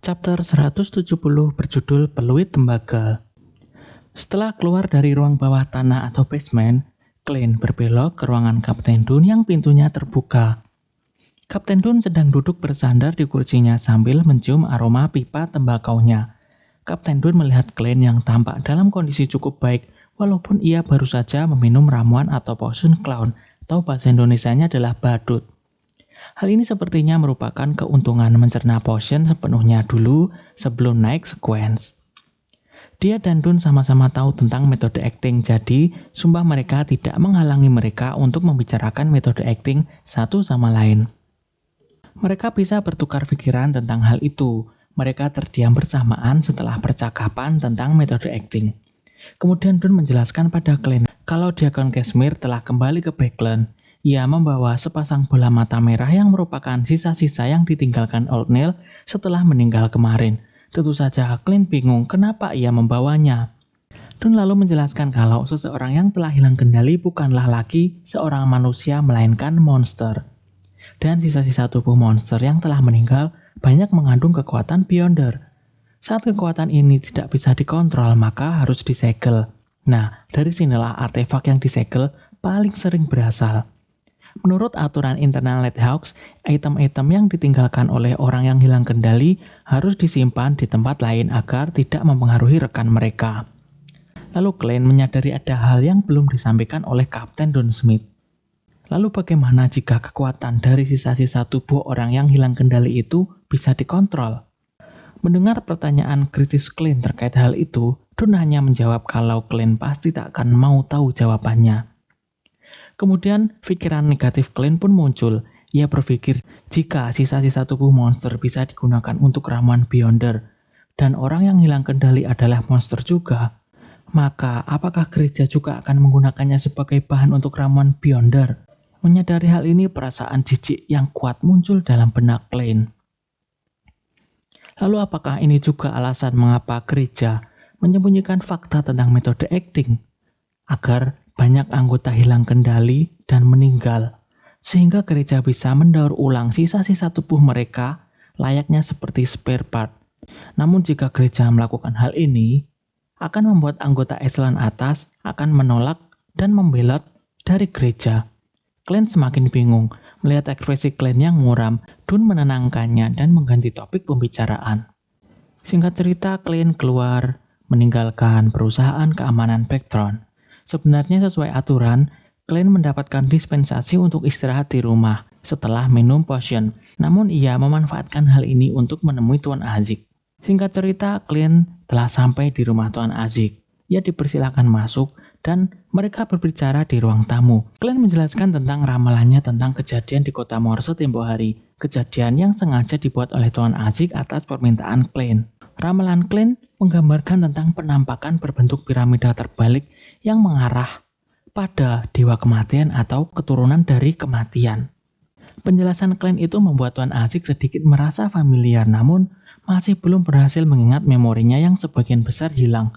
Chapter 170 berjudul Peluit Tembaga. Setelah keluar dari ruang bawah tanah atau basement, Clint berbelok ke ruangan Kapten Dunn yang pintunya terbuka. Kapten Dunn sedang duduk bersandar di kursinya sambil mencium aroma pipa tembakaunya. Kapten Dunn melihat Clint yang tampak dalam kondisi cukup baik walaupun ia baru saja meminum ramuan atau potion clown atau bahasa Indonesianya adalah badut. Hal ini sepertinya merupakan keuntungan mencerna potion sepenuhnya dulu sebelum naik sequence. Dia dan Dunn sama-sama tahu tentang metode acting, jadi sumpah mereka tidak menghalangi mereka untuk membicarakan metode acting satu sama lain. Mereka bisa bertukar pikiran tentang hal itu. Mereka terdiam bersamaan setelah percakapan tentang metode acting. Kemudian Dunn menjelaskan pada Clint kalau Diakon Cashmere telah kembali ke Backland. Ia membawa sepasang bola mata merah yang merupakan sisa-sisa yang ditinggalkan Old Neil setelah meninggal kemarin. Tentu saja Clint bingung kenapa ia membawanya. Dunn lalu menjelaskan kalau seseorang yang telah hilang kendali bukanlah lagi seorang manusia melainkan monster. Dan sisa-sisa tubuh monster yang telah meninggal banyak mengandung kekuatan Beyonder. Saat kekuatan ini tidak bisa dikontrol maka harus disegel. Nah, dari sinilah artefak yang disegel paling sering berasal. Menurut aturan internal Nighthawks, item-item yang ditinggalkan oleh orang yang hilang kendali harus disimpan di tempat lain agar tidak mempengaruhi rekan mereka. Lalu Clint menyadari ada hal yang belum disampaikan oleh Kapten Dunn Smith. Lalu bagaimana jika kekuatan dari sisa-sisa tubuh orang yang hilang kendali itu bisa dikontrol? Mendengar pertanyaan kritis Clint terkait hal itu, Dunn hanya menjawab kalau Clint pasti tak akan mau tahu jawabannya. Kemudian pikiran negatif Clint pun muncul. Ia berpikir jika sisa-sisa tubuh monster bisa digunakan untuk ramuan Beyonder dan orang yang hilang kendali adalah monster juga, maka apakah gereja juga akan menggunakannya sebagai bahan untuk ramuan Beyonder? Menyadari hal ini, perasaan jijik yang kuat muncul dalam benak Clint. Lalu apakah ini juga alasan mengapa gereja menyembunyikan fakta tentang metode acting? Agar banyak anggota hilang kendali dan meninggal, sehingga gereja bisa mendaur ulang sisa-sisa tubuh mereka layaknya seperti spare part. Namun jika gereja melakukan hal ini, akan membuat anggota eselon atas akan menolak dan membelot dari gereja. Clint semakin bingung. Melihat ekspresi Clint yang muram, Dunn menenangkannya dan mengganti topik pembicaraan. Singkat cerita, Clint keluar meninggalkan perusahaan keamanan Vectron. Sebenarnya sesuai aturan, Clint mendapatkan dispensasi untuk istirahat di rumah setelah minum potion. Namun ia memanfaatkan hal ini untuk menemui Tuan Azik. Singkat cerita, Clint telah sampai di rumah Tuan Azik. Ia dipersilakan masuk dan mereka berbicara di ruang tamu. Clint menjelaskan tentang ramalannya tentang kejadian di kota Morse tempo hari. Kejadian yang sengaja dibuat oleh Tuan Azik atas permintaan Clint. Ramalan Clint menggambarkan tentang penampakan berbentuk piramida terbalik yang mengarah pada dewa kematian atau keturunan dari kematian. Penjelasan Clint itu membuat Tuan Azik sedikit merasa familiar, namun masih belum berhasil mengingat memorinya yang sebagian besar hilang.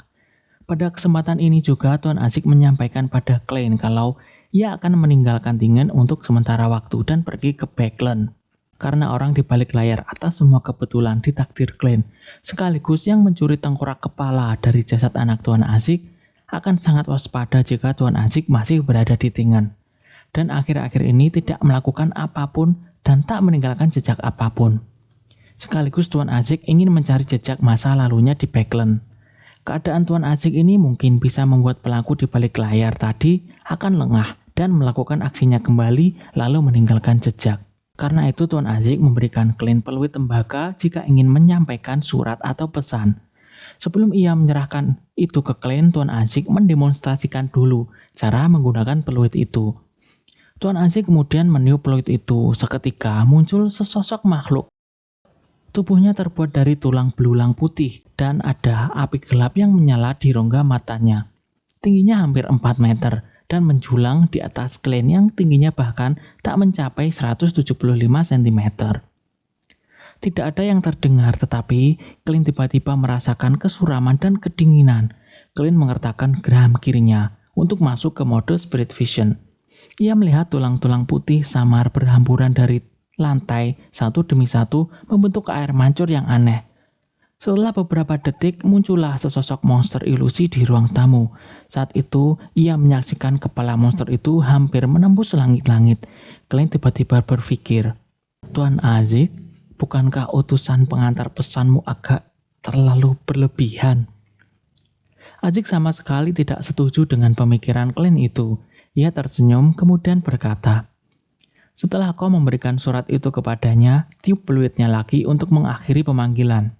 Pada kesempatan ini juga Tuan Azik menyampaikan pada Clint kalau ia akan meninggalkan Tingen untuk sementara waktu dan pergi ke Backland. Karena orang di balik layar atas semua kebetulan ditakdir Clint, sekaligus yang mencuri tengkorak kepala dari jasad anak Tuan Azik, akan sangat waspada jika Tuan Azik masih berada di Tingen. Dan akhir-akhir ini tidak melakukan apapun dan tak meninggalkan jejak apapun. Sekaligus Tuan Azik ingin mencari jejak masa lalunya di Backland. Keadaan Tuan Azik ini mungkin bisa membuat pelaku di balik layar tadi akan lengah dan melakukan aksinya kembali lalu meninggalkan jejak. Karena itu Tuan Azik memberikan Clint peluit tembaga jika ingin menyampaikan surat atau pesan. Sebelum ia menyerahkan itu ke Clint, Tuan Azik mendemonstrasikan dulu cara menggunakan peluit itu. Tuan Azik kemudian meniup peluit itu. Seketika muncul sesosok makhluk. Tubuhnya terbuat dari tulang belulang putih dan ada api gelap yang menyala di rongga matanya. Tingginya hampir 4 meter dan menjulang di atas Clint yang tingginya bahkan tak mencapai 175 cm. Tidak ada yang terdengar, tetapi Clint tiba-tiba merasakan kesuraman dan kedinginan. Clint mengertakkan geram kirinya untuk masuk ke mode Spirit Vision. Ia melihat tulang-tulang putih samar berhamburan dari lantai satu demi satu membentuk air mancur yang aneh. Setelah beberapa detik, muncullah sesosok monster ilusi di ruang tamu. Saat itu, ia menyaksikan kepala monster itu hampir menembus langit-langit. Glenn tiba-tiba berpikir, Tuan Azik, bukankah utusan pengantar pesanmu agak terlalu berlebihan? Azik sama sekali tidak setuju dengan pemikiran Glenn itu. Ia tersenyum kemudian berkata, setelah kau memberikan surat itu kepadanya, tiup peluitnya lagi untuk mengakhiri pemanggilan.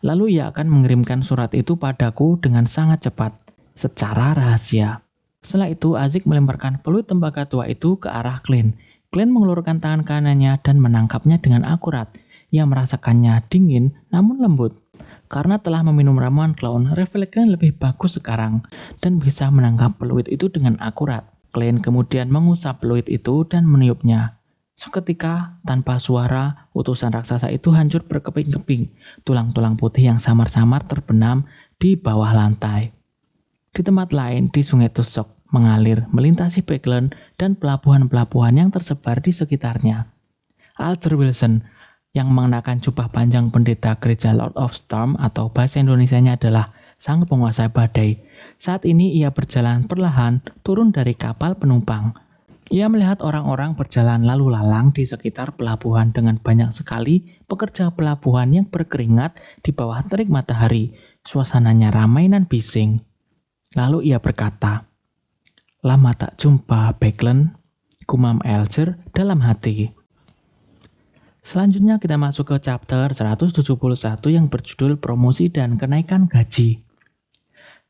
Lalu ia akan mengirimkan surat itu padaku dengan sangat cepat, secara rahasia. Setelah itu, Azik melemparkan peluit tembaga tua itu ke arah Glenn. Glenn mengelurkan tangan kanannya dan menangkapnya dengan akurat. Ia merasakannya dingin namun lembut. Karena telah meminum ramuan clown, refleks Glenn lebih bagus sekarang dan bisa menangkap peluit itu dengan akurat. Glenn kemudian mengusap peluit itu dan meniupnya. Seketika, tanpa suara, utusan raksasa itu hancur berkeping-keping. Tulang-tulang putih yang samar-samar terbenam di bawah lantai. Di tempat lain, di Sungai Tusok mengalir melintasi Backland dan pelabuhan-pelabuhan yang tersebar di sekitarnya. Arthur Wilson, yang mengenakan jubah panjang pendeta gereja Lord of Storm atau bahasa Indonesianya adalah sang penguasa badai. Saat ini ia berjalan perlahan turun dari kapal penumpang. Ia melihat orang-orang berjalan lalu lalang di sekitar pelabuhan dengan banyak sekali pekerja pelabuhan yang berkeringat di bawah terik matahari. Suasananya ramai dan bising. Lalu ia berkata, lama tak jumpa Backland, gumam Elger dalam hati. Selanjutnya kita masuk ke chapter 171 yang berjudul promosi dan kenaikan gaji.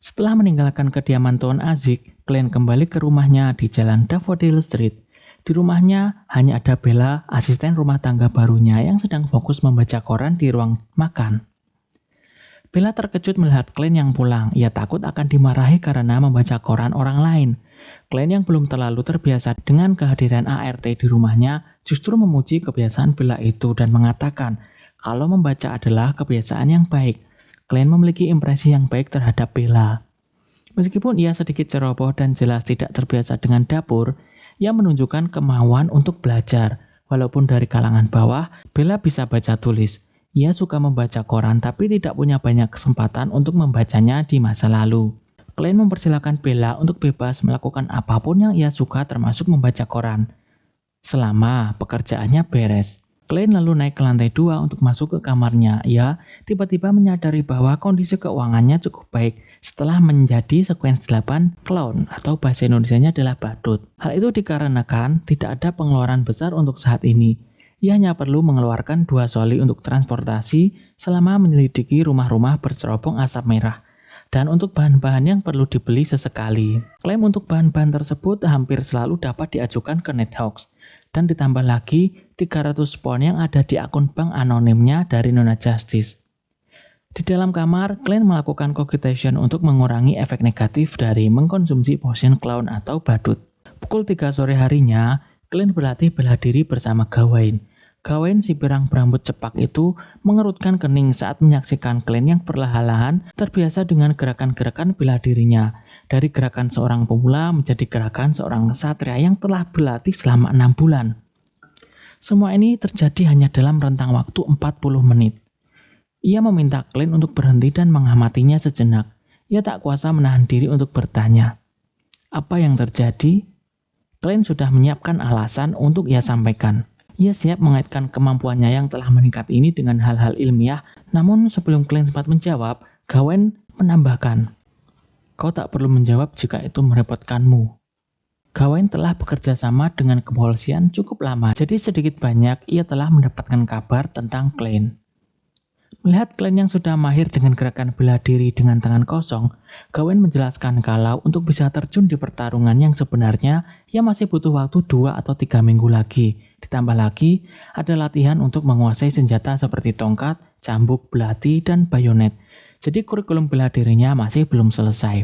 Setelah meninggalkan kediaman Tuan Azik, Glenn kembali ke rumahnya di jalan Daffodil Street. Di rumahnya hanya ada Bella, asisten rumah tangga barunya yang sedang fokus membaca koran di ruang makan. Bella terkejut melihat Glenn yang pulang. Ia takut akan dimarahi karena membaca koran orang lain. Glenn yang belum terlalu terbiasa dengan kehadiran ART di rumahnya justru memuji kebiasaan Bella itu dan mengatakan kalau membaca adalah kebiasaan yang baik. Glenn memiliki impresi yang baik terhadap Bella. Meskipun ia sedikit ceroboh dan jelas tidak terbiasa dengan dapur, ia menunjukkan kemauan untuk belajar. Walaupun dari kalangan bawah, Bella bisa baca tulis. Ia suka membaca koran tapi tidak punya banyak kesempatan untuk membacanya di masa lalu. Glenn mempersilahkan Bella untuk bebas melakukan apapun yang ia suka termasuk membaca koran. Selama pekerjaannya beres. Glenn lalu naik ke lantai 2 untuk masuk ke kamarnya. Ia tiba-tiba menyadari bahwa kondisi keuangannya cukup baik setelah menjadi sekuens 8 clown atau bahasa Indonesianya adalah badut. Hal itu dikarenakan tidak ada pengeluaran besar untuk saat ini. Ia hanya perlu mengeluarkan 2 soli untuk transportasi selama menyelidiki rumah-rumah bercerobong asap merah. Dan untuk bahan-bahan yang perlu dibeli sesekali. Klaim untuk bahan-bahan tersebut hampir selalu dapat diajukan ke Nighthawks. Dan ditambah lagi 300 pound yang ada di akun bank anonimnya dari Nona Justice. Di dalam kamar, Glenn melakukan cogitation untuk mengurangi efek negatif dari mengkonsumsi potion clown atau badut. Pukul 3 sore harinya, Glenn berlatih bela diri bersama Gawain. Gawain si pirang berambut cepak itu mengerutkan kening saat menyaksikan Glenn yang perlahan-lahan terbiasa dengan gerakan-gerakan bela dirinya. Dari gerakan seorang pemula menjadi gerakan seorang ksatria yang telah berlatih selama 6 bulan. Semua ini terjadi hanya dalam rentang waktu 40 menit. Ia meminta Glenn untuk berhenti dan mengamatinya sejenak. Ia tak kuasa menahan diri untuk bertanya. Apa yang terjadi? Glenn sudah menyiapkan alasan untuk ia sampaikan. Ia siap mengaitkan kemampuannya yang telah meningkat ini dengan hal-hal ilmiah, namun sebelum Glenn sempat menjawab, Gawain menambahkan, kau tak perlu menjawab jika itu merepotkanmu. Gawain telah bekerja sama dengan kepolisian cukup lama, jadi sedikit banyak ia telah mendapatkan kabar tentang Glenn. Melihat Glenn yang sudah mahir dengan gerakan bela diri dengan tangan kosong, Gawain menjelaskan kalau untuk bisa terjun di pertarungan yang sebenarnya, ia masih butuh waktu 2 atau 3 minggu lagi. Ditambah lagi, ada latihan untuk menguasai senjata seperti tongkat, cambuk, belati, dan bayonet. Jadi kurikulum bela dirinya masih belum selesai.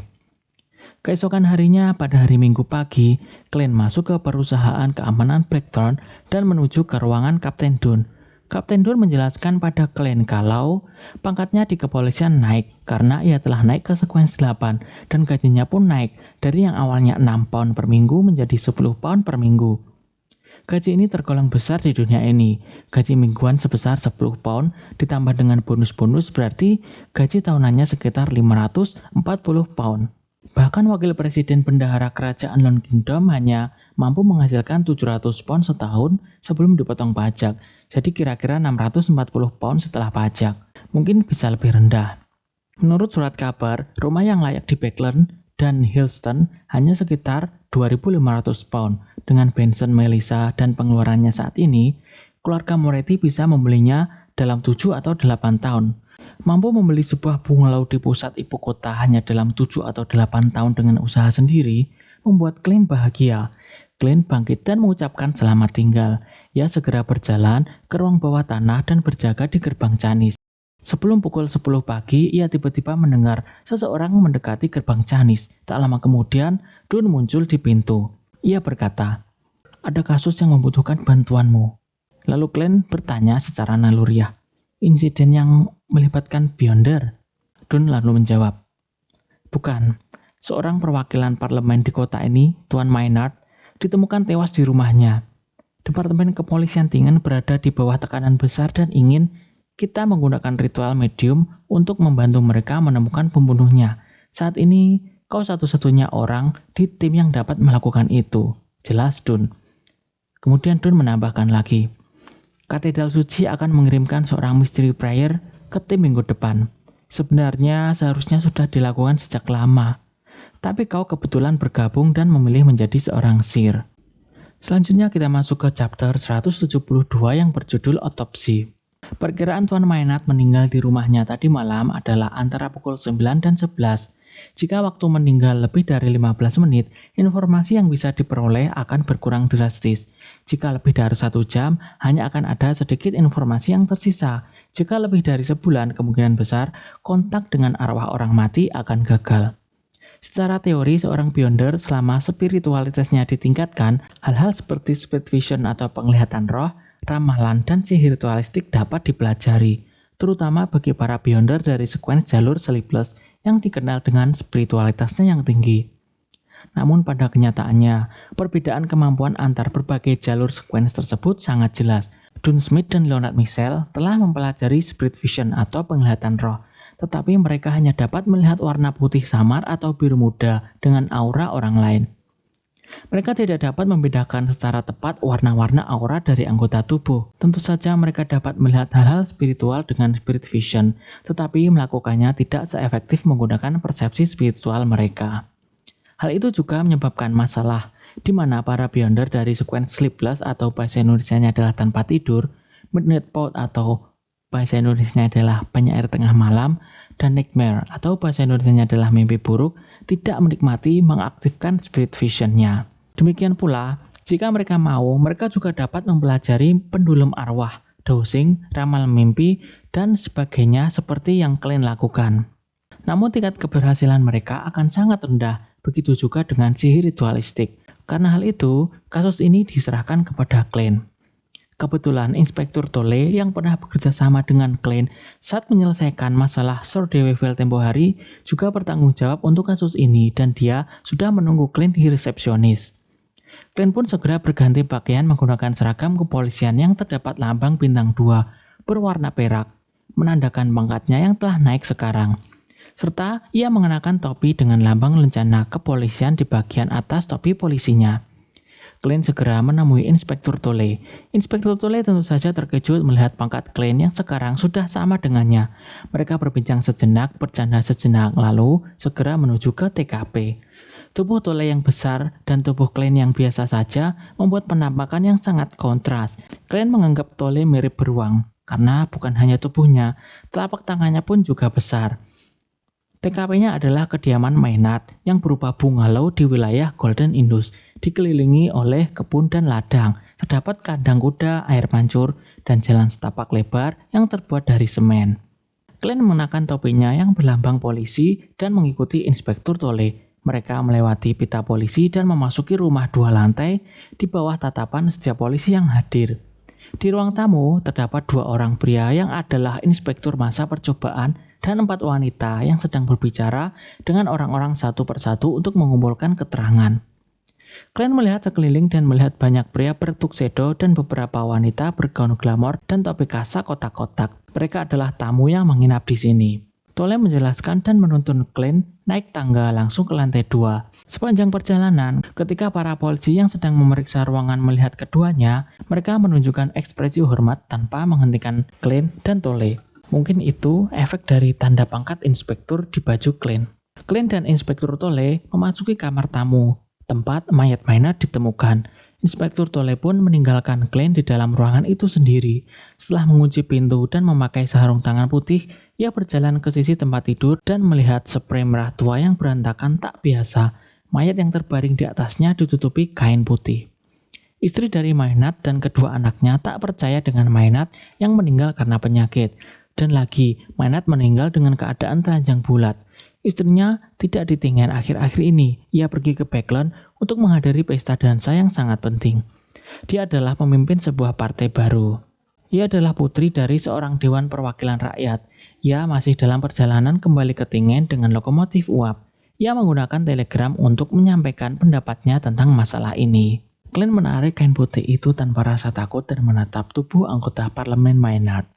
Keesokan harinya, pada hari Minggu pagi, Glenn masuk ke perusahaan keamanan Blackthorn dan menuju ke ruangan Kapten Dunn. Kapten Dunn menjelaskan pada Glenn kalau pangkatnya di kepolisian naik karena ia telah naik ke sekuens 8 dan gajinya pun naik dari yang awalnya 6 pound per minggu menjadi 10 pound per minggu. Gaji ini tergolong besar di dunia ini. Gaji mingguan sebesar 10 pound ditambah dengan bonus-bonus berarti gaji tahunannya sekitar 540 pound. Bahkan wakil presiden bendahara kerajaan Lone Kingdom hanya mampu menghasilkan 700 pound setahun sebelum dipotong pajak. Jadi kira-kira 640 pound setelah pajak. Mungkin bisa lebih rendah. Menurut surat kabar, rumah yang layak di Backland dan Hillston hanya sekitar 2.500 pound. Dengan Benson, Melissa, dan pengeluarannya saat ini, keluarga Moretti bisa membelinya dalam 7 atau 8 tahun. Mampu membeli sebuah bungalow di pusat ibu kota hanya dalam 7 atau 8 tahun dengan usaha sendiri, membuat Clint bahagia. Clint bangkit dan mengucapkan selamat tinggal. Ia segera berjalan ke ruang bawah tanah dan berjaga di gerbang Canis. Sebelum pukul 10 pagi, ia tiba-tiba mendengar seseorang mendekati gerbang Canis. Tak lama kemudian, Dunn muncul di pintu. Ia berkata, "Ada kasus yang membutuhkan bantuanmu." Lalu Clint bertanya secara naluriah, "Insiden yang melibatkan Beyonder?" Dunn lalu menjawab, "Bukan. Seorang perwakilan parlemen di kota ini, Tuan Maynard, ditemukan tewas di rumahnya. Departemen Kepolisian Tingen berada di bawah tekanan besar dan ingin kita menggunakan ritual medium untuk membantu mereka menemukan pembunuhnya. Saat ini, kau satu-satunya orang di tim yang dapat melakukan itu," jelas Dunn. Kemudian Dunn menambahkan lagi, "Katedral Suci akan mengirimkan seorang mystery prayer ke tim minggu depan. Sebenarnya seharusnya sudah dilakukan sejak lama. Tapi kau kebetulan bergabung dan memilih menjadi seorang seer." Selanjutnya kita masuk ke chapter 172 yang berjudul Otopsi. Perkiraan Tuan Maynard meninggal di rumahnya tadi malam adalah antara pukul 9 dan 11. Jika waktu meninggal lebih dari 15 menit, informasi yang bisa diperoleh akan berkurang drastis. Jika lebih dari 1 jam, hanya akan ada sedikit informasi yang tersisa. Jika lebih dari sebulan, kemungkinan besar kontak dengan arwah orang mati akan gagal. Secara teori, seorang Beyonder selama spiritualitasnya ditingkatkan, hal-hal seperti spirit vision atau penglihatan roh, ramalan, dan sihir ritualistik dapat dipelajari, terutama bagi para Beyonder dari sekuens jalur Sleepless yang dikenal dengan spiritualitasnya yang tinggi. Namun pada kenyataannya, perbedaan kemampuan antar berbagai jalur sekuens tersebut sangat jelas. Dunn Smith dan Leonard Michel telah mempelajari spirit vision atau penglihatan roh, tetapi mereka hanya dapat melihat warna putih samar atau biru muda dengan aura orang lain. Mereka tidak dapat membedakan secara tepat warna-warna aura dari anggota tubuh. Tentu saja mereka dapat melihat hal-hal spiritual dengan spirit vision, tetapi melakukannya tidak seefektif menggunakan persepsi spiritual mereka. Hal itu juga menyebabkan masalah, di mana para Beyonder dari sekuens Sleepless atau bahasa Indonesianya adalah tanpa tidur, Midnight Pod atau bahasa Indonesianya adalah penyair tengah malam, dan Nightmare atau bahasa Indonesianya adalah mimpi buruk, tidak menikmati mengaktifkan spirit vision-nya. Demikian pula, jika mereka mau, mereka juga dapat mempelajari pendulum arwah, dowsing, ramal mimpi, dan sebagainya seperti yang Clint lakukan. Namun tingkat keberhasilan mereka akan sangat rendah, begitu juga dengan sihir ritualistik. Karena hal itu, kasus ini diserahkan kepada Clint. Kebetulan Inspektur Tolle yang pernah bekerja sama dengan Clint saat menyelesaikan masalah Sir Deweyville tempo hari juga bertanggung jawab untuk kasus ini dan dia sudah menunggu Clint di resepsionis. Clint pun segera berganti pakaian menggunakan seragam kepolisian yang terdapat lambang bintang 2 berwarna perak, menandakan pangkatnya yang telah naik sekarang. Serta ia mengenakan topi dengan lambang lencana kepolisian di bagian atas topi polisinya. Clint segera menemui Inspektur Tolle. Inspektur Tolle tentu saja terkejut melihat pangkat Clint yang sekarang sudah sama dengannya. Mereka berbincang sejenak, bercanda sejenak, lalu segera menuju ke TKP. Tubuh Tolle yang besar dan tubuh Clint yang biasa saja membuat penampakan yang sangat kontras. Clint menganggap Tolle mirip beruang, karena bukan hanya tubuhnya, telapak tangannya pun juga besar. TKP-nya adalah kediaman Maynard yang berupa bungalow di wilayah Golden Indus, dikelilingi oleh kebun dan ladang. Terdapat kandang kuda, air mancur, dan jalan setapak lebar yang terbuat dari semen. Clint mengenakan topinya yang berlambang polisi dan mengikuti Inspektur Tolle. Mereka melewati pita polisi dan memasuki rumah 2 lantai di bawah tatapan setiap polisi yang hadir. Di ruang tamu terdapat 2 orang pria yang adalah inspektur masa percobaan dan 4 wanita yang sedang berbicara dengan orang-orang satu persatu untuk mengumpulkan keterangan. Glenn melihat sekeliling dan melihat banyak pria bertuxedo dan beberapa wanita bergaun glamor dan topi kasa kotak-kotak. Mereka adalah tamu yang menginap di sini. Tolle menjelaskan dan menuntun Glenn naik tangga langsung ke lantai 2. Sepanjang perjalanan, ketika para polisi yang sedang memeriksa ruangan melihat keduanya, mereka menunjukkan ekspresi hormat tanpa menghentikan Glenn dan Tolle. Mungkin itu efek dari tanda pangkat inspektur di baju Glenn. Glenn dan Inspektur Tolle memasuki kamar tamu, tempat mayat Maynard ditemukan. Inspektur Tolle pun meninggalkan Glenn di dalam ruangan itu sendiri. Setelah mengunci pintu dan memakai sarung tangan putih, ia berjalan ke sisi tempat tidur dan melihat sprei merah tua yang berantakan tak biasa. Mayat yang terbaring di atasnya ditutupi kain putih. Istri dari Maynard dan kedua anaknya tak percaya dengan Maynard yang meninggal karena penyakit. Dan lagi, Maynard meninggal dengan keadaan telanjang bulat. Istrinya tidak ditinggal akhir-akhir ini. Ia pergi ke Backlund untuk menghadiri pesta dansa yang sangat penting. Dia adalah pemimpin sebuah partai baru. Ia adalah putri dari seorang dewan perwakilan rakyat. Ia masih dalam perjalanan kembali ke Tingen dengan lokomotif uap. Ia menggunakan telegram untuk menyampaikan pendapatnya tentang masalah ini. Glenn menarik kain putih itu tanpa rasa takut dan menatap tubuh anggota parlemen Maynard.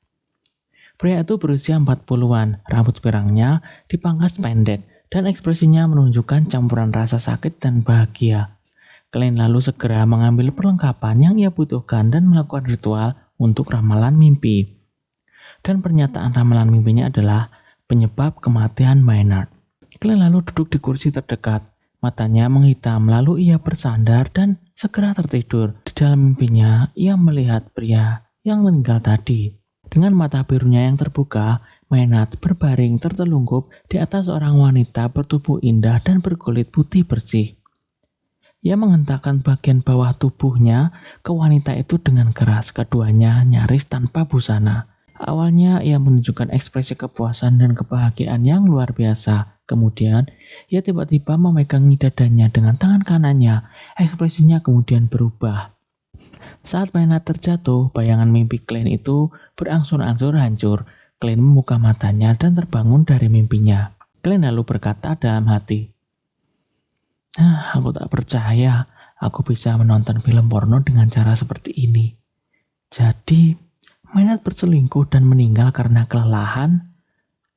Pria itu berusia 40-an, rambut pirangnya dipangkas pendek, dan ekspresinya menunjukkan campuran rasa sakit dan bahagia. Glenn lalu segera mengambil perlengkapan yang ia butuhkan dan melakukan ritual untuk ramalan mimpi. Dan pernyataan ramalan mimpinya adalah penyebab kematian Maynard. Glenn lalu duduk di kursi terdekat, matanya menghitam lalu ia bersandar dan segera tertidur. Di dalam mimpinya, ia melihat pria yang meninggal tadi. Dengan mata birunya yang terbuka, Maynard berbaring tertelungkup di atas seorang wanita bertubuh indah dan berkulit putih bersih. Ia menghentakkan bagian bawah tubuhnya ke wanita itu dengan keras, keduanya nyaris tanpa busana. Awalnya ia menunjukkan ekspresi kepuasan dan kebahagiaan yang luar biasa. Kemudian, ia tiba-tiba memegangi dadanya dengan tangan kanannya. Ekspresinya kemudian berubah. Saat Maynard terjatuh, bayangan mimpi Glenn itu berangsur-angsur hancur. Glenn membuka matanya dan terbangun dari mimpinya. Glenn lalu berkata dalam hati, aku tak percaya aku bisa menonton film porno dengan cara seperti ini. Jadi, Maynard berselingkuh dan meninggal karena kelelahan.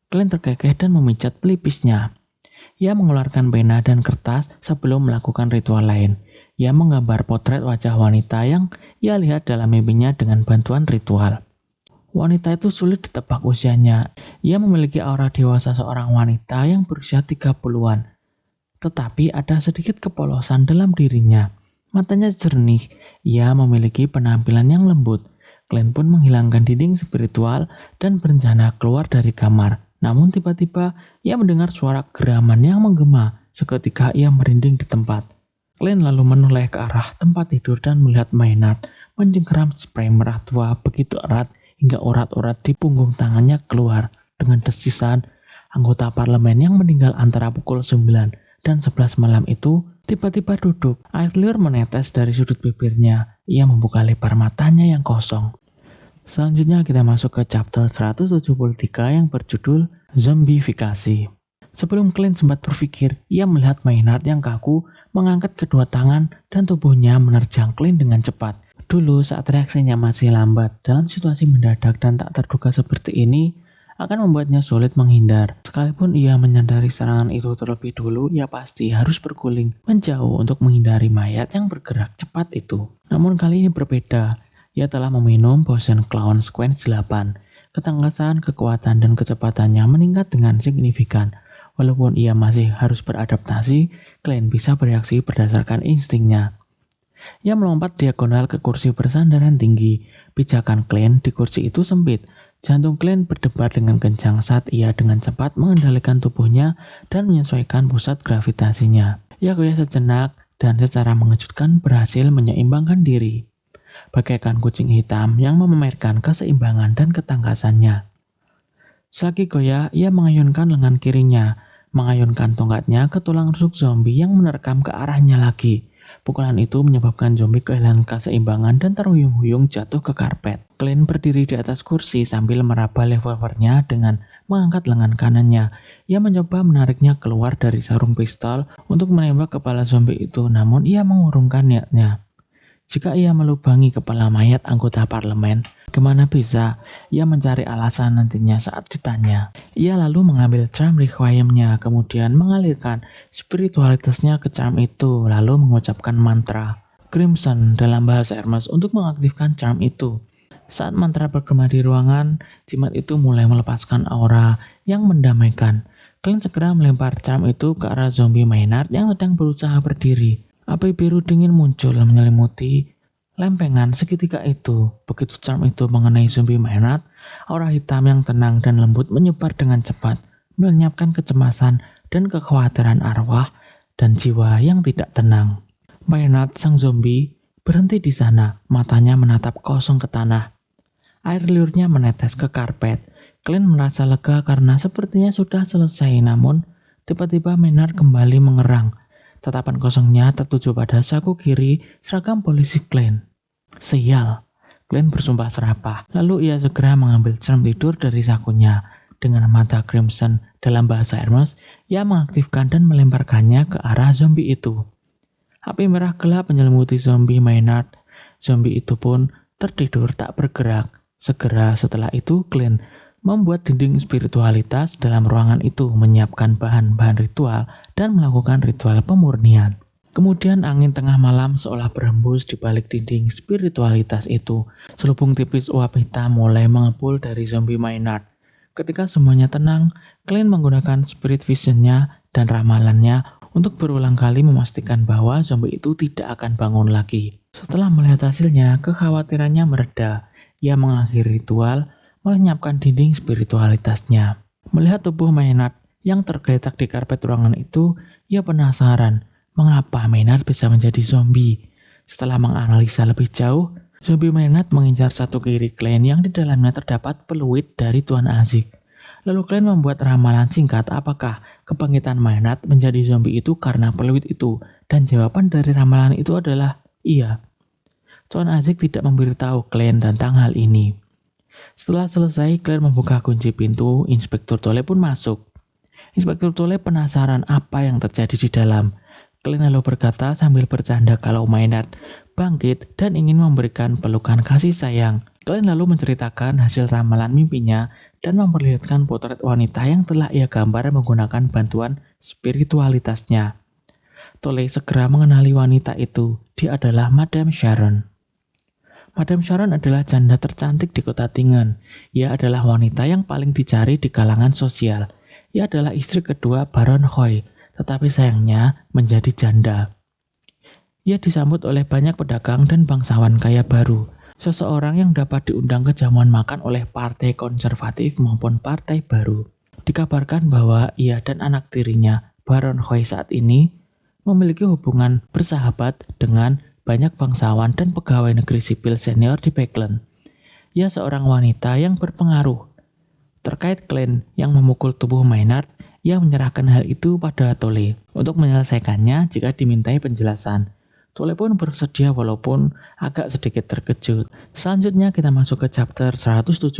Glenn terkekeh dan memijat pelipisnya. Ia mengeluarkan pena dan kertas sebelum melakukan ritual lain. Ia menggambar potret wajah wanita yang ia lihat dalam mimpinya dengan bantuan ritual. Wanita itu sulit ditebak usianya. Ia memiliki aura dewasa seorang wanita yang berusia 30-an. Tetapi ada sedikit kepolosan dalam dirinya. Matanya jernih. Ia memiliki penampilan yang lembut. Glenn pun menghilangkan dinding spiritual dan berencana keluar dari kamar. Namun tiba-tiba ia mendengar suara geraman yang menggema. Seketika ia merinding di tempat. Glenn lalu menoleh ke arah tempat tidur dan melihat Maynard mencengkeram sprei merah tua begitu erat hingga urat-urat di punggung tangannya keluar. Dengan desisan, anggota parlemen yang meninggal antara pukul 9 dan 11 malam itu tiba-tiba duduk. Air liur menetes dari sudut bibirnya. Ia membuka lebar matanya yang kosong. Selanjutnya kita masuk ke chapter 173 yang berjudul Zombifikasi. Sebelum Glenn sempat berpikir, ia melihat Maynard yang kaku mengangkat kedua tangan dan tubuhnya menerjang Glenn dengan cepat. Dulu saat reaksinya masih lambat, dalam situasi mendadak dan tak terduga seperti ini akan membuatnya sulit menghindar. Sekalipun ia menyadari serangan itu terlebih dulu, ia pasti harus berguling menjauh untuk menghindari mayat yang bergerak cepat itu. Namun kali ini berbeda. Ia telah meminum potion Clown Sequence 8. Ketangkasan, kekuatan, dan kecepatannya meningkat dengan signifikan. Walaupun ia masih harus beradaptasi, Glenn bisa bereaksi berdasarkan instingnya. Ia melompat diagonal ke kursi bersandaran tinggi. Pijakan Glenn di kursi itu sempit. Jantung Glenn berdebar dengan kencang saat ia dengan cepat mengendalikan tubuhnya dan menyesuaikan pusat gravitasinya. Ia goyah sejenak dan secara mengejutkan berhasil menyeimbangkan diri. Bagaikan kucing hitam yang memamerkan keseimbangan dan ketangkasannya. Selagi goyah, ia mengayunkan lengan kirinya, mengayunkan tongkatnya ke tulang rusuk zombie yang menerkam ke arahnya lagi. Pukulan itu menyebabkan zombie kehilangan keseimbangan dan terhuyung-huyung jatuh ke karpet. Glenn berdiri di atas kursi sambil meraba revolvernya dengan mengangkat lengan kanannya. Ia mencoba menariknya keluar dari sarung pistol untuk menembak kepala zombie itu, namun ia mengurungkan niatnya. Jika ia melubangi kepala mayat anggota parlemen, kemana bisa? Ia mencari alasan nantinya saat ditanya. Ia lalu mengambil charm requiem-nya, kemudian mengalirkan spiritualitasnya ke charm itu, lalu mengucapkan mantra Crimson dalam bahasa Hermes untuk mengaktifkan charm itu. Saat mantra bergema di ruangan, jimat itu mulai melepaskan aura yang mendamaikan. Clint segera melempar charm itu ke arah zombie Maynard yang sedang berusaha berdiri. Api biru dingin muncul menyelimuti lempengan seketika itu. Begitu charm itu mengenai zombie Maynard, aura hitam yang tenang dan lembut menyebar dengan cepat, melenyapkan kecemasan dan kekhawatiran arwah dan jiwa yang tidak tenang. Maynard, sang zombie, berhenti di sana, matanya menatap kosong ke tanah. Air liurnya menetes ke karpet. Clint merasa lega karena sepertinya sudah selesai, namun tiba-tiba Maynard kembali mengerang. Tatapan kosongnya tertuju pada saku kiri seragam polisi Clint. Sial, Clint bersumpah serapah. Lalu ia segera mengambil charm tidur dari sakunya. Dengan mata Crimson dalam bahasa Hermes, ia mengaktifkan dan melemparkannya ke arah zombie itu. Api merah gelap menyelimuti zombie Maynard. Zombie itu pun tertidur tak bergerak. Segera setelah itu, Clint membuat dinding spiritualitas dalam ruangan itu, menyiapkan bahan-bahan ritual, dan melakukan ritual pemurnian. Kemudian angin tengah malam seolah berhembus di balik dinding spiritualitas itu. Selubung tipis uap hitam mulai mengepul dari zombie Maynard. Ketika semuanya tenang, Clint menggunakan spirit vision-nya dan ramalannya untuk berulang kali memastikan bahwa zombie itu tidak akan bangun lagi. Setelah melihat hasilnya, kekhawatirannya mereda. Ia mengakhiri ritual, melenyapkan dinding spiritualitasnya. Melihat tubuh Maynard yang tergeletak di karpet ruangan itu, ia penasaran mengapa Maynard bisa menjadi zombie. Setelah menganalisa lebih jauh, zombie Maynard mengincar satu kiri Clint yang di dalamnya terdapat peluit dari Tuan Azik. Lalu Clint membuat ramalan singkat apakah kebangkitan Maynard menjadi zombie itu karena peluit itu, dan jawaban dari ramalan itu adalah iya. Tuan Azik tidak memberitahu Clint tentang hal ini. Setelah selesai, Clint membuka kunci pintu, Inspektur Tolle pun masuk. Inspektur Tolle penasaran apa yang terjadi di dalam. Clint lalu berkata sambil bercanda kalau Maynard bangkit dan ingin memberikan pelukan kasih sayang. Clint lalu menceritakan hasil ramalan mimpinya dan memperlihatkan potret wanita yang telah ia gambar menggunakan bantuan spiritualitasnya. Tolle segera mengenali wanita itu. Dia adalah Madame Sharon. Madame Sharon adalah janda tercantik di kota Tingen. Ia adalah wanita yang paling dicari di kalangan sosial. Ia adalah istri kedua Baron Hoy, tetapi sayangnya menjadi janda. Ia disambut oleh banyak pedagang dan bangsawan kaya baru. Seseorang yang dapat diundang ke jamuan makan oleh partai konservatif maupun partai baru. Dikabarkan bahwa ia dan anak tirinya, Baron Hoy saat ini, memiliki hubungan bersahabat dengan banyak bangsawan dan pegawai negeri sipil senior di Backland. Ia seorang wanita yang berpengaruh. Terkait Clint yang memukul tubuh Maynard, ia menyerahkan hal itu pada Tolle untuk menyelesaikannya jika dimintai penjelasan. Tolle pun bersedia walaupun agak sedikit terkejut. Selanjutnya kita masuk ke chapter 174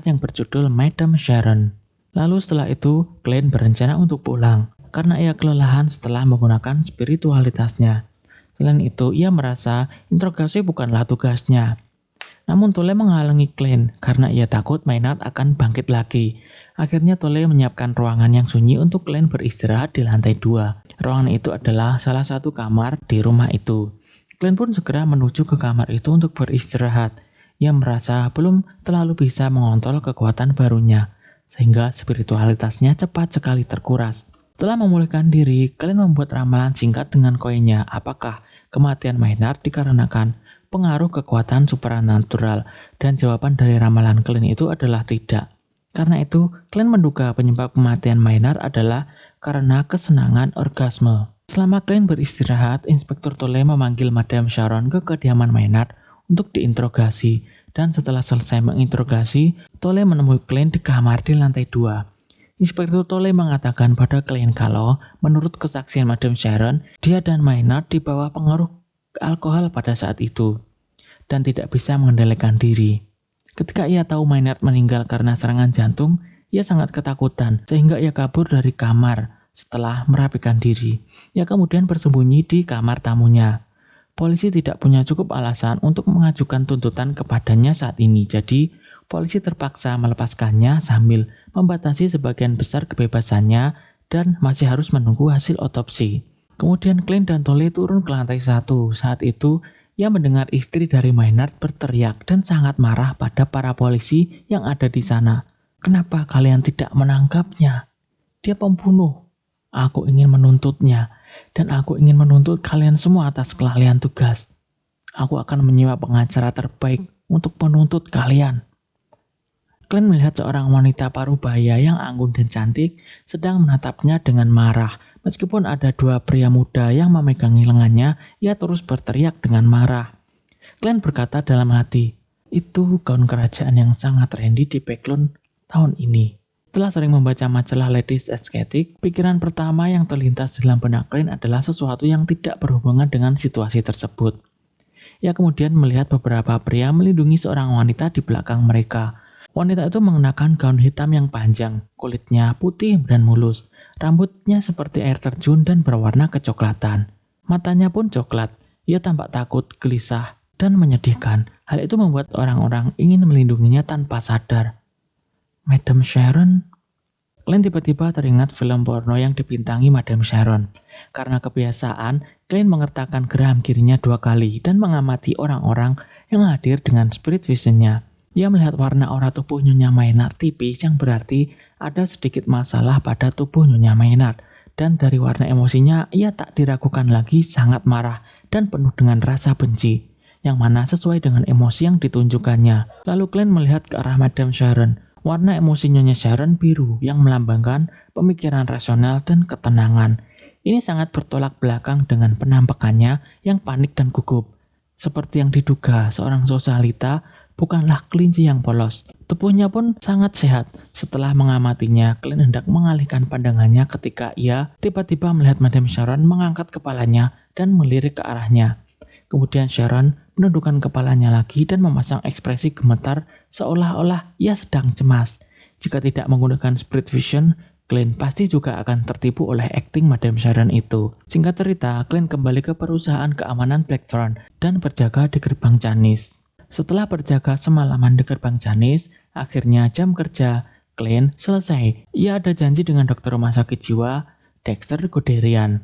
yang berjudul Madame Sharon. Lalu setelah itu, Clint berencana untuk pulang karena ia kelelahan setelah menggunakan spiritualitasnya. Selain itu, ia merasa interogasi bukanlah tugasnya. Namun Tolle menghalangi Clint karena ia takut Maynard akan bangkit lagi. Akhirnya Tolle menyiapkan ruangan yang sunyi untuk Clint beristirahat di lantai 2. Ruangan itu adalah salah satu kamar di rumah itu. Clint pun segera menuju ke kamar itu untuk beristirahat. Ia merasa belum terlalu bisa mengontrol kekuatan barunya, sehingga spiritualitasnya cepat sekali terkuras. Setelah memulihkan diri, Clint membuat ramalan singkat dengan koinnya. Apakah kematian Maynard dikarenakan pengaruh kekuatan supernatural? Dan jawaban dari ramalan Clint itu adalah tidak. Karena itu, Clint menduga penyebab kematian Maynard adalah karena kesenangan orgasme. Selama Clint beristirahat, Inspektur Tolle memanggil Madame Sharon ke kediaman Maynard untuk diinterogasi. Dan setelah selesai menginterogasi, Tolle menemui Clint di kamar di lantai 2. Inspektur Tolle mengatakan pada Clint kalau menurut kesaksian Madame Sharon, dia dan Maynard di bawah pengaruh alkohol pada saat itu dan tidak bisa mengendalikan diri. Ketika ia tahu Maynard meninggal karena serangan jantung, Ia sangat ketakutan sehingga ia kabur dari kamar setelah merapikan diri. Ia kemudian bersembunyi di kamar tamunya. Polisi tidak punya cukup alasan untuk mengajukan tuntutan kepadanya saat ini, jadi polisi terpaksa melepaskannya sambil membatasi sebagian besar kebebasannya dan masih harus menunggu hasil otopsi. Kemudian Clint dan Tolle turun ke lantai 1. Saat itu, ia mendengar istri dari Maynard berteriak dan sangat marah pada para polisi yang ada di sana. "Kenapa kalian tidak menangkapnya? Dia pembunuh. Aku ingin menuntutnya. Dan aku ingin menuntut kalian semua atas kelalaian tugas. Aku akan menyewa pengacara terbaik untuk menuntut kalian." Clint melihat seorang wanita parubaya yang anggun dan cantik sedang menatapnya dengan marah. Meskipun ada dua pria muda yang memegangi lengannya, ia terus berteriak dengan marah. Clint berkata dalam hati, "Itu gaun kerajaan yang sangat trendy di Backlund tahun ini." Setelah sering membaca majalah Ladies Aesthetic, pikiran pertama yang terlintas dalam benak Clint adalah sesuatu yang tidak berhubungan dengan situasi tersebut. Ia kemudian melihat beberapa pria melindungi seorang wanita di belakang mereka. Wanita itu mengenakan gaun hitam yang panjang, kulitnya putih dan mulus, rambutnya seperti air terjun dan berwarna kecoklatan. Matanya pun coklat. Ia tampak takut, gelisah, dan menyedihkan. Hal itu membuat orang-orang ingin melindunginya tanpa sadar. Madam Sharon? Clint tiba-tiba teringat film porno yang dibintangi Madam Sharon. Karena kebiasaan, Clint mengertakkan geram kirinya 2 kali dan mengamati orang-orang yang hadir dengan spirit vision-nya. Ia melihat warna aura tubuh Nyonya Maynard tipis yang berarti ada sedikit masalah pada tubuh Nyonya Maynard. Dan dari warna emosinya, ia tak diragukan lagi sangat marah dan penuh dengan rasa benci, yang mana sesuai dengan emosi yang ditunjukkannya. Lalu Clint melihat ke arah Madam Sharon. Warna emosi Nyonya Sharon biru yang melambangkan pemikiran rasional dan ketenangan. Ini sangat bertolak belakang dengan penampakannya yang panik dan gugup. Seperti yang diduga, seorang sosialita bukanlah kelinci yang polos. Tubuhnya pun sangat sehat. Setelah mengamatinya, Clint hendak mengalihkan pandangannya ketika ia tiba-tiba melihat Madam Sharon mengangkat kepalanya dan melirik ke arahnya. Kemudian Sharon menundukkan kepalanya lagi dan memasang ekspresi gemetar seolah-olah ia sedang cemas. Jika tidak menggunakan spirit vision, Clint pasti juga akan tertipu oleh akting Madam Sharon itu. Singkat cerita, Clint kembali ke perusahaan keamanan Blackthorn dan berjaga di gerbang Janis. Setelah berjaga semalaman di gerbang Janis, akhirnya jam kerja Clint selesai. Ia ada janji dengan dokter rumah sakit jiwa, Dexter Guderian.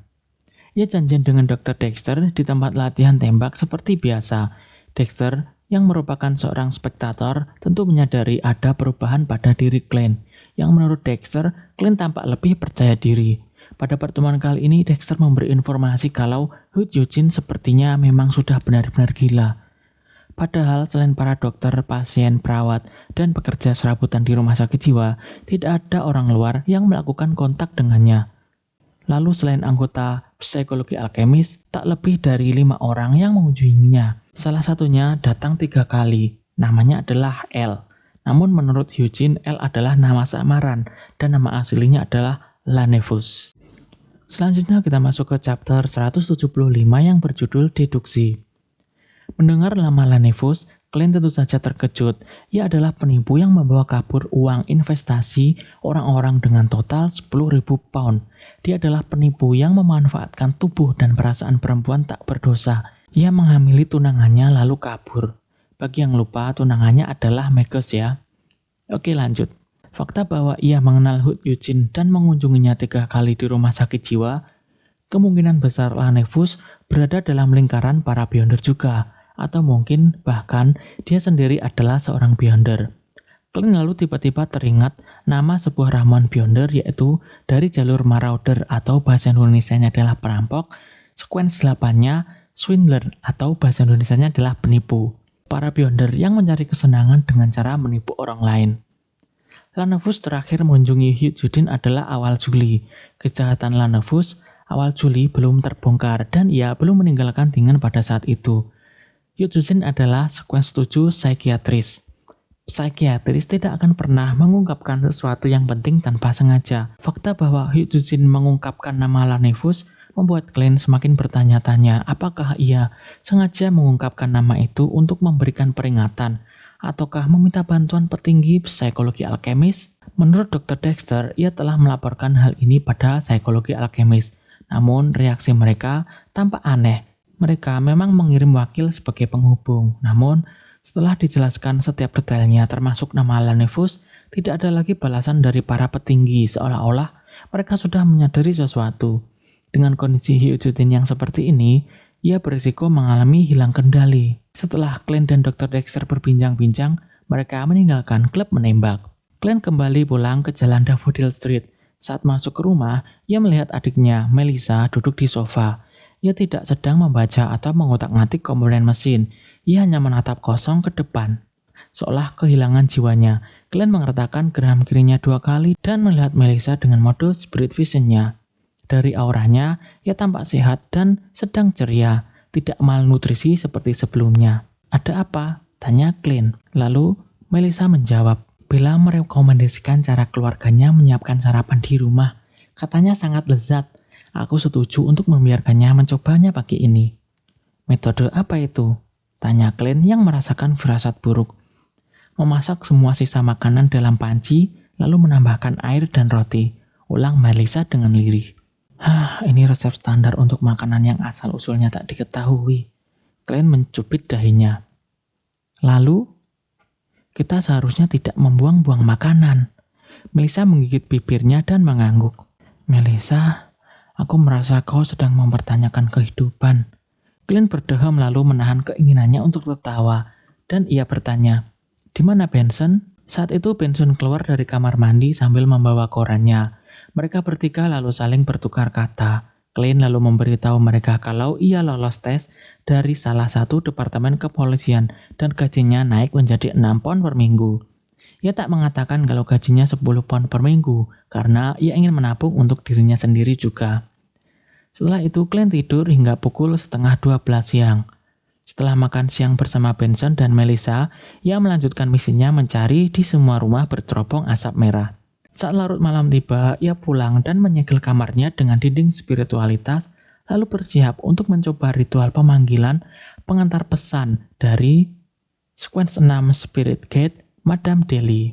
Ia janjian dengan dokter Dexter di tempat latihan tembak seperti biasa. Dexter, yang merupakan seorang spektator, tentu menyadari ada perubahan pada diri Clint. Yang menurut Dexter, Clint tampak lebih percaya diri. Pada pertemuan kali ini, Dexter memberi informasi kalau Hood Eugene sepertinya memang sudah benar-benar gila. Padahal selain para dokter, pasien, perawat, dan pekerja serabutan di rumah sakit jiwa, tidak ada orang luar yang melakukan kontak dengannya. Lalu selain anggota psikologi alkemis, tak lebih dari 5 orang yang mengunjunginya. Salah satunya datang 3 kali, namanya adalah L. Namun menurut Eugene, L adalah nama samaran, dan nama aslinya adalah Lanevus. Selanjutnya kita masuk ke chapter 175 yang berjudul Deduksi. Mendengar nama Lanevus, Clint tentu saja terkejut. Ia adalah penipu yang membawa kabur uang investasi orang-orang dengan total 10.000 pound. Dia adalah penipu yang memanfaatkan tubuh dan perasaan perempuan tak berdosa. Ia menghamili tunangannya lalu kabur. Bagi yang lupa, tunangannya adalah Megas ya. Oke, lanjut. Fakta bahwa ia mengenal Hood Eugene dan mengunjunginya 3 kali di rumah sakit jiwa, kemungkinan besar Lanevus berada dalam lingkaran para Beyonder juga. Atau mungkin bahkan dia sendiri adalah seorang Beyonder. Clint lalu tiba-tiba teringat nama sebuah ramuan Beyonder, yaitu dari jalur Marauder atau bahasa Indonesianya adalah perampok, sequence 8-nya Swindler atau bahasa Indonesianya adalah penipu. Para Beyonder yang mencari kesenangan dengan cara menipu orang lain. Lanevus terakhir mengunjungi Hood Eugene adalah awal Juli. Kejahatan Lanevus awal Juli belum terbongkar dan ia belum meninggalkan Dingen pada saat itu. Hood Eugene adalah sequence 7 psikiatris. Psikiatris tidak akan pernah mengungkapkan sesuatu yang penting tanpa sengaja. Fakta bahwa Hood Eugene mengungkapkan nama Lanevus membuat Clint semakin bertanya-tanya apakah ia sengaja mengungkapkan nama itu untuk memberikan peringatan ataukah meminta bantuan petinggi psikologi alkemis. Menurut Dr. Dexter, ia telah melaporkan hal ini pada psikologi alkemis. Namun reaksi mereka tampak aneh. Mereka memang mengirim wakil sebagai penghubung. Namun setelah dijelaskan setiap detailnya termasuk nama Lanevus, tidak ada lagi balasan dari para petinggi seolah-olah mereka sudah menyadari sesuatu. Dengan kondisi Hyojin yang seperti ini, ia berisiko mengalami hilang kendali. Setelah Clint dan Dr. Dexter berbincang-bincang, mereka meninggalkan klub menembak. Clint kembali pulang ke jalan Daffodil Street. Saat masuk ke rumah, ia melihat adiknya, Melissa, duduk di sofa. Ia tidak sedang membaca atau mengotak-ngatik komponen mesin. Ia hanya menatap kosong ke depan. Seolah kehilangan jiwanya, Clint mengertakkan geram kirinya 2 kali dan melihat Melissa dengan mode spirit vision-nya. Dari auranya, ia tampak sehat dan sedang ceria, tidak malnutrisi seperti sebelumnya. "Ada apa?" tanya Clint. Lalu Melissa menjawab, "Bella merekomendasikan cara keluarganya menyiapkan sarapan di rumah. Katanya sangat lezat. Aku setuju untuk membiarkannya mencobanya pagi ini." "Metode apa itu?" tanya Clint yang merasakan firasat buruk. "Memasak semua sisa makanan dalam panci, lalu menambahkan air dan roti," ulang Melissa dengan lirih. Ini resep standar untuk makanan yang asal-usulnya tak diketahui." Clint mencubit dahinya. "Lalu, kita seharusnya tidak membuang-buang makanan." Melissa menggigit bibirnya dan mengangguk. "Melissa, aku merasa kau sedang mempertanyakan kehidupan." Clint berdeham lalu menahan keinginannya untuk tertawa, dan ia bertanya, "Di mana Benson?" Saat itu Benson keluar dari kamar mandi sambil membawa korannya. Mereka bertiga lalu saling bertukar kata. Clint lalu memberitahu mereka kalau ia lolos tes dari salah satu departemen kepolisian dan gajinya naik menjadi 6 pound per minggu. Ia tak mengatakan kalau gajinya 10 pound per minggu karena ia ingin menabung untuk dirinya sendiri juga. Setelah itu Clint tidur hingga pukul 11:30 siang. Setelah makan siang bersama Benson dan Melissa, ia melanjutkan misinya mencari di semua rumah bercerobong asap merah. Saat larut malam tiba, ia pulang dan menyegel kamarnya dengan dinding spiritualitas, lalu bersiap untuk mencoba ritual pemanggilan pengantar pesan dari Sequence 6 Spirit Gate Madame Deli.